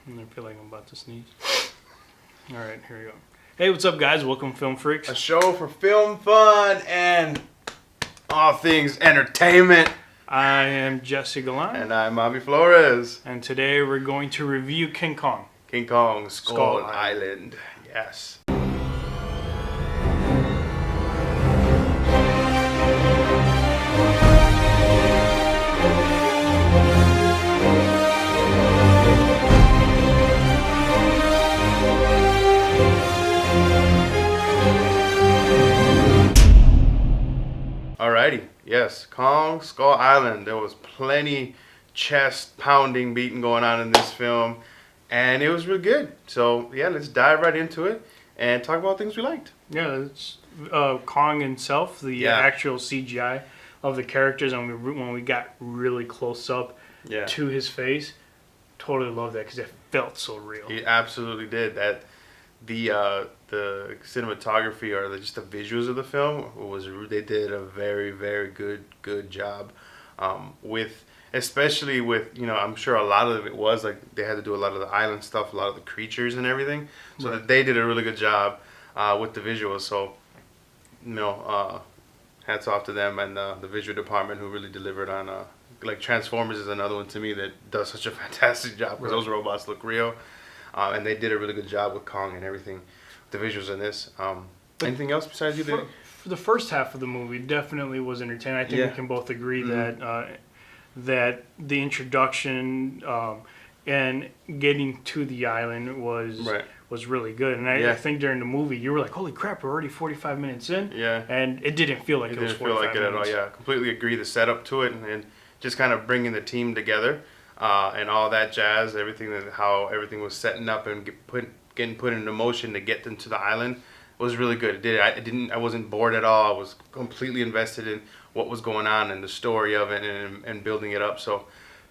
I feel like I'm about to sneeze. All right, here we go. Hey, what's up, guys? Welcome, Film Freaks. A show for film fun and all things entertainment. I am Jesse Galan. And I'm Avi Flores. And today we're going to review King Kong. King Kong, Skull Island. Island. Yes. Alrighty, yes, Kong, Skull Island. There was plenty chest pounding beating going on in this film, and it was real good. So yeah, let's dive right into it and talk about things we liked. Yeah, it's Kong himself, the actual CGI of the characters, and when we got really close up to his face, totally loved that because it felt so real. He absolutely did that. The cinematography or just the visuals of the film they did a very, very good job with, especially with, I'm sure a lot of it was like they had to do a lot of the island stuff, a lot of the creatures and everything, so that they did a really good job with the visuals. So hats off to them and the visual department who really delivered on like Transformers is another one to me that does such a fantastic job because those robots look real. And they did a really good job with Kong and everything, the visuals in this. Anything else besides you? For the first half of the movie, definitely was entertaining. I think we can both agree that the introduction and getting to the island was really good. And I think during the movie, you were like, "Holy crap, we're already 45 minutes in." Yeah. And it didn't feel like it was 45 minutes. It didn't feel like it at all. Yeah, completely agree. The setup to it and just kind of bringing the team together. And all that jazz, how everything was setting up and getting put into motion to get them to the island was really good. I wasn't bored at all. I was completely invested in what was going on and the story of it and building it up. So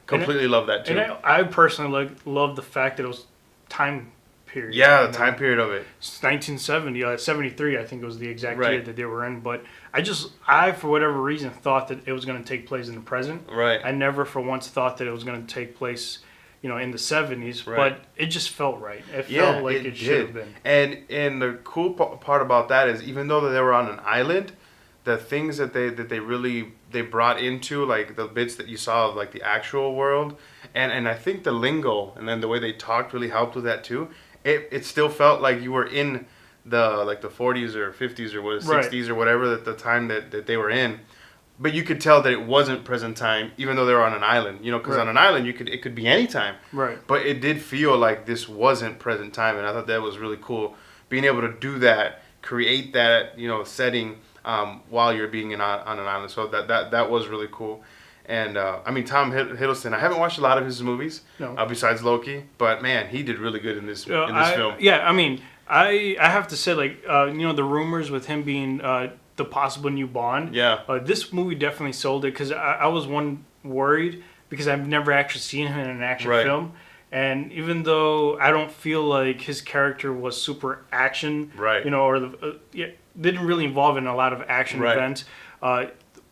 completely love that too. And I personally love the fact that it was time period. Yeah, the time period of it. It's 1970, 73, I think it was the exact year that they were in. But I for whatever reason thought that it was going to take place in the present. Right. I never for once thought that it was going to take place, in the 70s. Right. But it just felt right. It felt like it should have been. And the cool part about that is even though they were on an island, the things that they brought into like the bits that you saw of like the actual world, and I think the lingo and then the way they talked really helped with that too. It still felt like you were in the 40s or 50s or 60s or whatever at the time that they were in, but you could tell that it wasn't present time even though they were on an island, because on an island it could be any time, but it did feel like this wasn't present time, and I thought that was really cool being able to do that, create that setting while you're being on an island. So that was really cool. And Tom Hiddleston, I haven't watched a lot of his movies besides Loki, but man, he did really good in this film. Yeah, I have to say, the rumors with him being the possible new Bond. Yeah. This movie definitely sold it because I was worried because I've never actually seen him in an action film. And even though I don't feel like his character was super action, or didn't really involve in a lot of action events,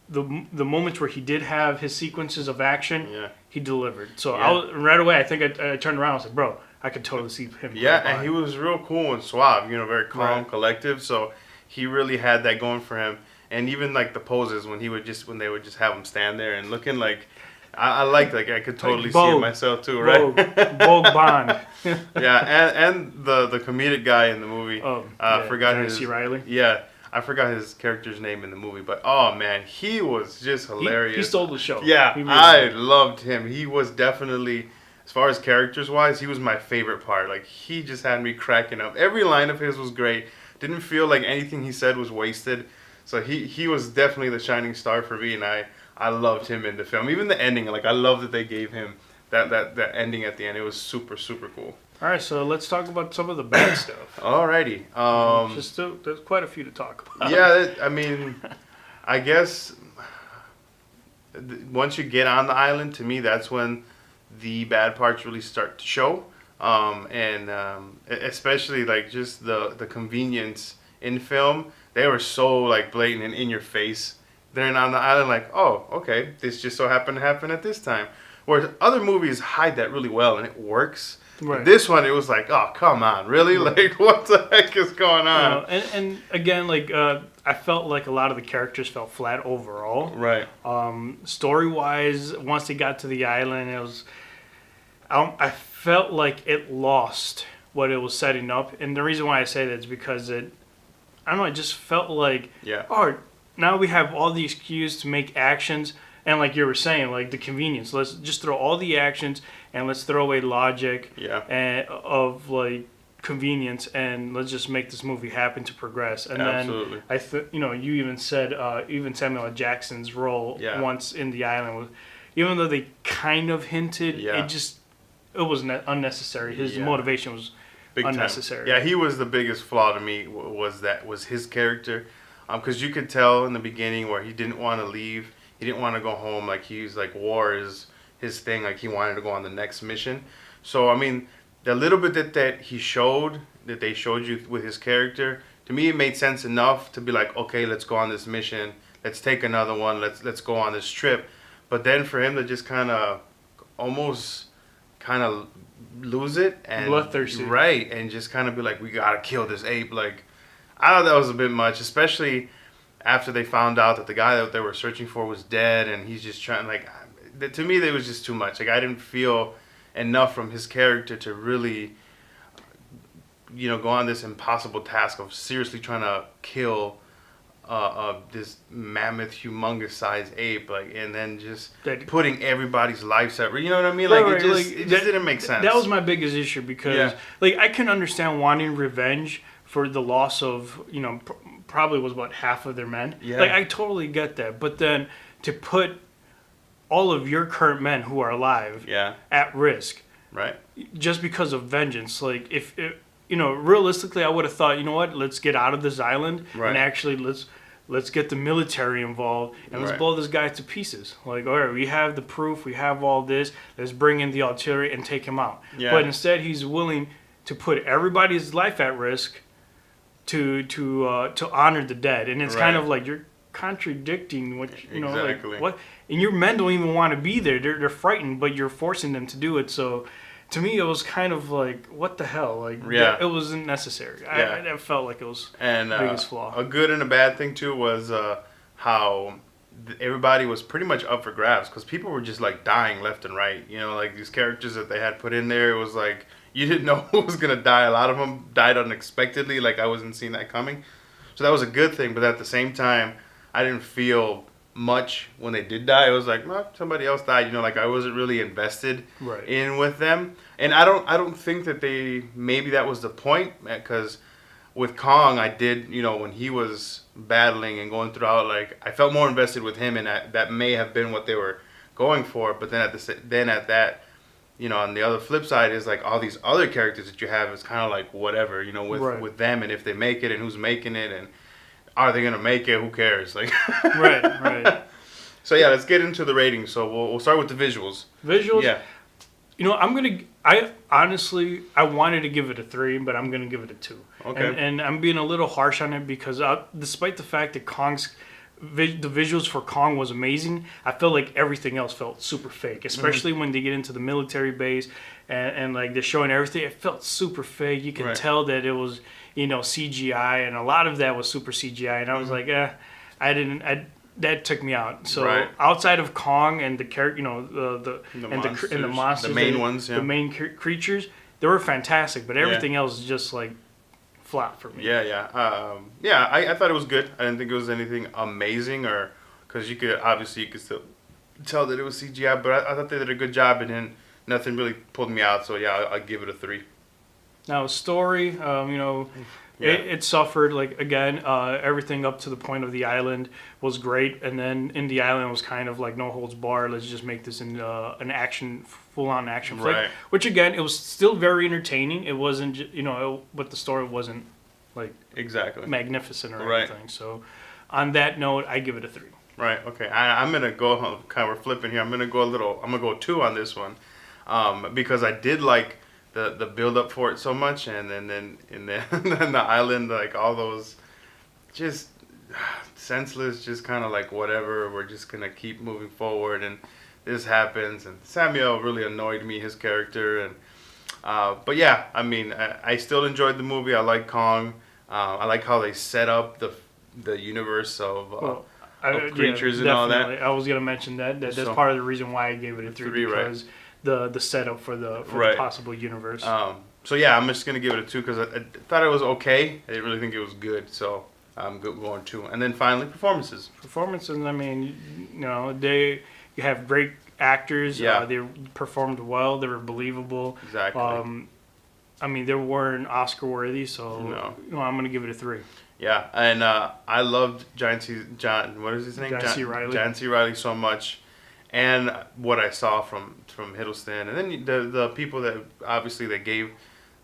the moments where he did have his sequences of action, he delivered. So right away, I think I turned around and said, "Bro, I could totally see him." Yeah, and he was real cool and suave, very calm, collective. So he really had that going for him. And even like the poses when they would just have him stand there and looking like. I could totally see it myself too, right? Vogue Bond. Yeah, and the comedic guy in the movie. Forgot John his C. Reilly. Yeah, I forgot his character's name in the movie, but oh man, he was just hilarious. He stole the show. Yeah, I loved him. He was definitely, as far as characters wise, he was my favorite part. Like he just had me cracking up. Every line of his was great. Didn't feel like anything he said was wasted. So he was definitely the shining star for me, and I loved him in the film. Even the ending, I love that they gave him that ending at the end. It was super, super cool. All right, so let's talk about some of the bad stuff. Alrighty. There's quite a few to talk about. Yeah, I guess once you get on the island, to me, that's when the bad parts really start to show. Especially just the convenience in film. They were so blatant and in your face. They're on the island oh, okay, this just so happened to happen at this time. Whereas other movies hide that really well and it works. Right. This one, it was like, oh, come on, really? Right. Like, what the heck is going on? And again, like, I felt like a lot of the characters felt flat overall. Right. Story-wise, once they got to the island, it was... I felt like it lost what it was setting up. And the reason why I say that is because I don't know, it just felt like, oh, now we have all these cues to make actions. And like you were saying, like the convenience. Let's just throw all the actions and let's throw away logic and, of like convenience, and let's just make this movie happen to progress. And Absolutely. then you even said even Samuel L. Jackson's role once in the island was, even though they kind of hinted, it was unnecessary. His motivation was big unnecessary. Time. Yeah, he was the biggest flaw to me. Was his character, because you could tell in the beginning where he didn't want to leave. He didn't want to go home. Like, he's like, war is his thing. Like, he wanted to go on the next mission. So, I mean, the little bit that they showed you with his character, to me, it made sense enough to be like, okay, let's go on this mission. Let's take another one. Let's go on this trip. But then for him to just kind of lose it and bloodthirsty, right, and just kind of be like, we gotta kill this ape. Like, I thought that was a bit much, especially after they found out that the guy that they were searching for was dead, and he's just trying, like, to me, that was just too much. Like, I didn't feel enough from his character to really, go on this impossible task of seriously trying to kill this mammoth, humongous sized ape, like, and then just putting everybody's lives at risk. You know what I mean? Like, it just didn't make sense. That was my biggest issue because, like, I can understand wanting revenge for the loss of, probably was about half of their men. Yeah. Like, I totally get that. But then to put all of your current men who are alive at risk, right, just because of vengeance, like, if realistically, I would have thought, let's get out of this island and actually let's get the military involved and let's blow this guy to pieces. Like, all right, we have the proof, we have all this, let's bring in the artillery and take him out. Yeah. But instead, he's willing to put everybody's life at risk to honor the dead, and it's kind of like you're contradicting what exactly. Like what, and your men don't even want to be there. They're frightened, but you're forcing them to do it. So, to me, it was kind of like, what the hell? Like, it wasn't necessary. Yeah. I felt like it was the biggest flaw. A good and a bad thing too was how everybody was pretty much up for grabs because people were just like dying left and right. Like these characters that they had put in there, it was like you didn't know who was gonna die. A lot of them died unexpectedly. Like, I wasn't seeing that coming. So that was a good thing. But at the same time, I didn't feel much when they did die. It was like, well, somebody else died. Like, I wasn't really invested in with them. And I don't think that maybe that was the point, because with Kong, I did, when he was battling and going throughout, like, I felt more invested with him, and that may have been what they were going for. But then at that, on the other flip side is like all these other characters that you have is kind of like whatever, with them, and if they make it and who's making it and are they gonna make it? Who cares? Like, right. So yeah, let's get into the ratings. So we'll start with the visuals. Visuals. Yeah. I honestly wanted to give it a 3, but I'm gonna give it a 2. Okay. And I'm being a little harsh on it because despite the fact that the visuals for Kong was amazing, I felt like everything else felt super fake, especially when they get into the military base and like they're showing everything. It felt super fake. You could tell that it was CGI, and a lot of that was super CGI, and I was like, that took me out. So outside of Kong and the character, the monsters, the main ones, the main creatures, they were fantastic, but everything else is just like flat for me. I thought it was good. I didn't think it was anything amazing, or because you could still tell that it was CGI, but I thought they did a good job, and then nothing really pulled me out. So yeah, I'll give it a 3. Now, story, it suffered. Like, again, everything up to the point of the island was great, and then in the island was kind of like no holds barred. Let's just make this an full-on action flick. Which, again, it was still very entertaining. It wasn't, but the story wasn't like exactly magnificent or anything. So, on that note, I give it a 3. Right. Okay. I'm gonna go we're flipping here. I'm gonna go 2 on this one, because I did like the build up for it so much, and then in the island, like all those just senseless, just kind of like whatever, we're just gonna keep moving forward, and this happens, and Samuel really annoyed me, his character, and But yeah, I mean, I still enjoyed the movie. I like Kong. I like how they set up the universe of creatures and all that. I was gonna mention that. That's part of the reason why I gave it a 3 because the setup for the possible universe. So yeah, I'm just gonna give it a 2 because I thought it was okay. I didn't really think it was good, so I'm going 2. And then finally, performances. Performances. I mean, you have great actors. Yeah. They performed well. They were believable. Exactly. I mean, they weren't Oscar worthy, so I'm gonna give it a 3. Yeah, and I loved John. What is his name? John C. Reilly. John C. Reilly so much, and what I saw from Hiddleston, and then the people that obviously they gave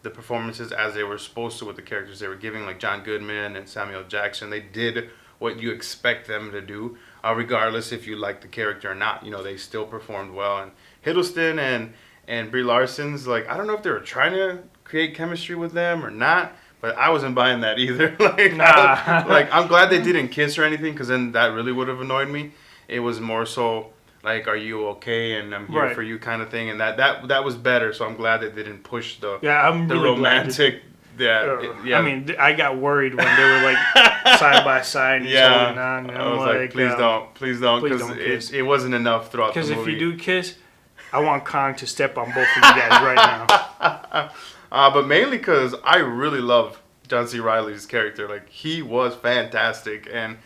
the performances as they were supposed to with the characters they were giving, like John Goodman and Samuel Jackson. They did what you expect them to do, regardless if you like the character or not. They still performed well. And Hiddleston and Brie Larson's, like, I don't know if they were trying to create chemistry with them or not, but I wasn't buying that either. I'm glad they didn't kiss or anything, because then that really would have annoyed me. It was more so like, are you okay, and I'm here for you kind of thing, and that was better. So I'm glad they didn't push the romantic. I mean, I got worried when they were like side by side. And I was like, please don't, because it wasn't enough throughout the movie. Because if you do kiss, I want Kong to step on both of you guys right now. But mainly because I really love John C. Reilly's character. Like, he was fantastic, and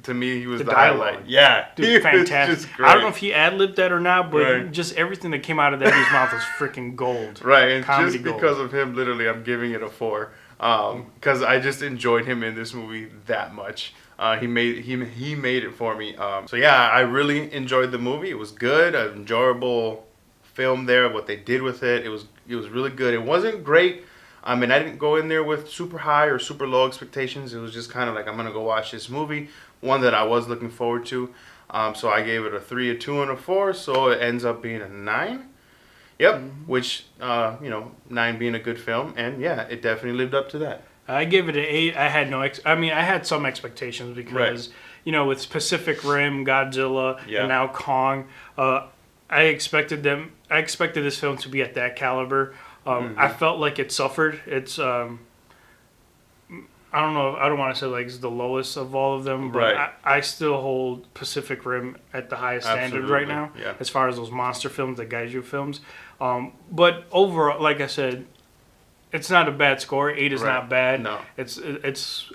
to me, he was the highlight. Yeah, dude, fantastic. I don't know if he ad-libbed that or not, but just everything that came out of that dude's mouth was freaking gold. Right, and just because of him, literally, I'm giving it a 4. Because I just enjoyed him in this movie that much. He made it for me. So yeah, I really enjoyed the movie. It was good, an enjoyable film there. What they did with it, it was really good. It wasn't great. I mean, I didn't go in there with super high or super low expectations. It was just kind of like, I'm gonna go watch this movie, one that I was looking forward to. So I gave it a 3, a 2, and a 4. So it ends up being a 9. Yep, which 9 being a good film, and yeah, it definitely lived up to that. I gave it an 8. I had I had some expectations because with Pacific Rim, Godzilla, and now Kong, I expected this film to be at that caliber. I felt like it suffered. It's I don't know. I don't want to say like it's the lowest of all of them, but I still hold Pacific Rim at the highest standard right now, as far as those monster films, the Kaiju films. But overall, like I said, it's not a bad score. 8 is not bad. No, it's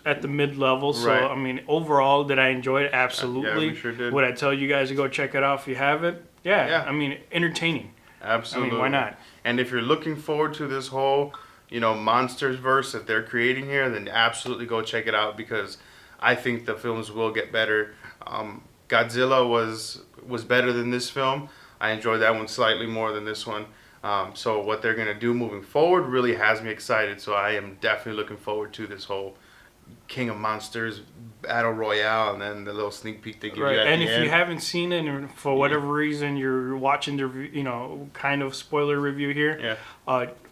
at the mid level. So I mean, overall, did I enjoy it? Absolutely. Yeah, we sure did. Would I tell you guys to go check it out if you haven't? Yeah. I mean, entertaining. Absolutely. I mean, why not? And if you're looking forward to this whole monsters verse that they're creating here, then absolutely go check it out, because I think the films will get better. Godzilla was better than this film. I enjoyed that one slightly more than this one. So what they're going to do moving forward really has me excited. So I am definitely looking forward to this whole King of Monsters Battle Royale, and then the little sneak peek they give you at the end. And if you haven't seen it, and for whatever reason you're watching the kind of spoiler review here,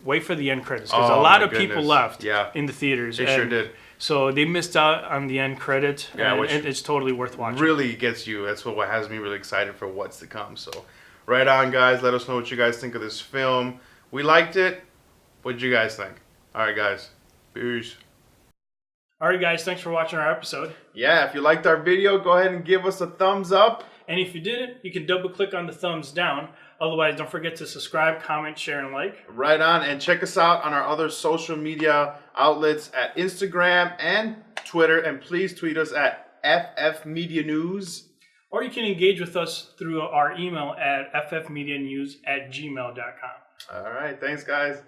wait for the end credits, because a lot of people left in the theaters. They sure did. So they missed out on the end credit, and it's totally worth watching. Really gets you. That's what has me really excited for what's to come. So right on, guys. Let us know what you guys think of this film. We liked it. What did you guys think? All right, guys. Peace. All right, guys, thanks for watching our episode. Yeah, if you liked our video, go ahead and give us a thumbs up. And if you didn't, you can double click on the thumbs down. Otherwise, don't forget to subscribe, comment, share, and like. Right on. And check us out on our other social media outlets at Instagram and Twitter. And please tweet us at FF Media News. Or you can engage with us through our email at ffmedianews@gmail.com. All right. Thanks, guys.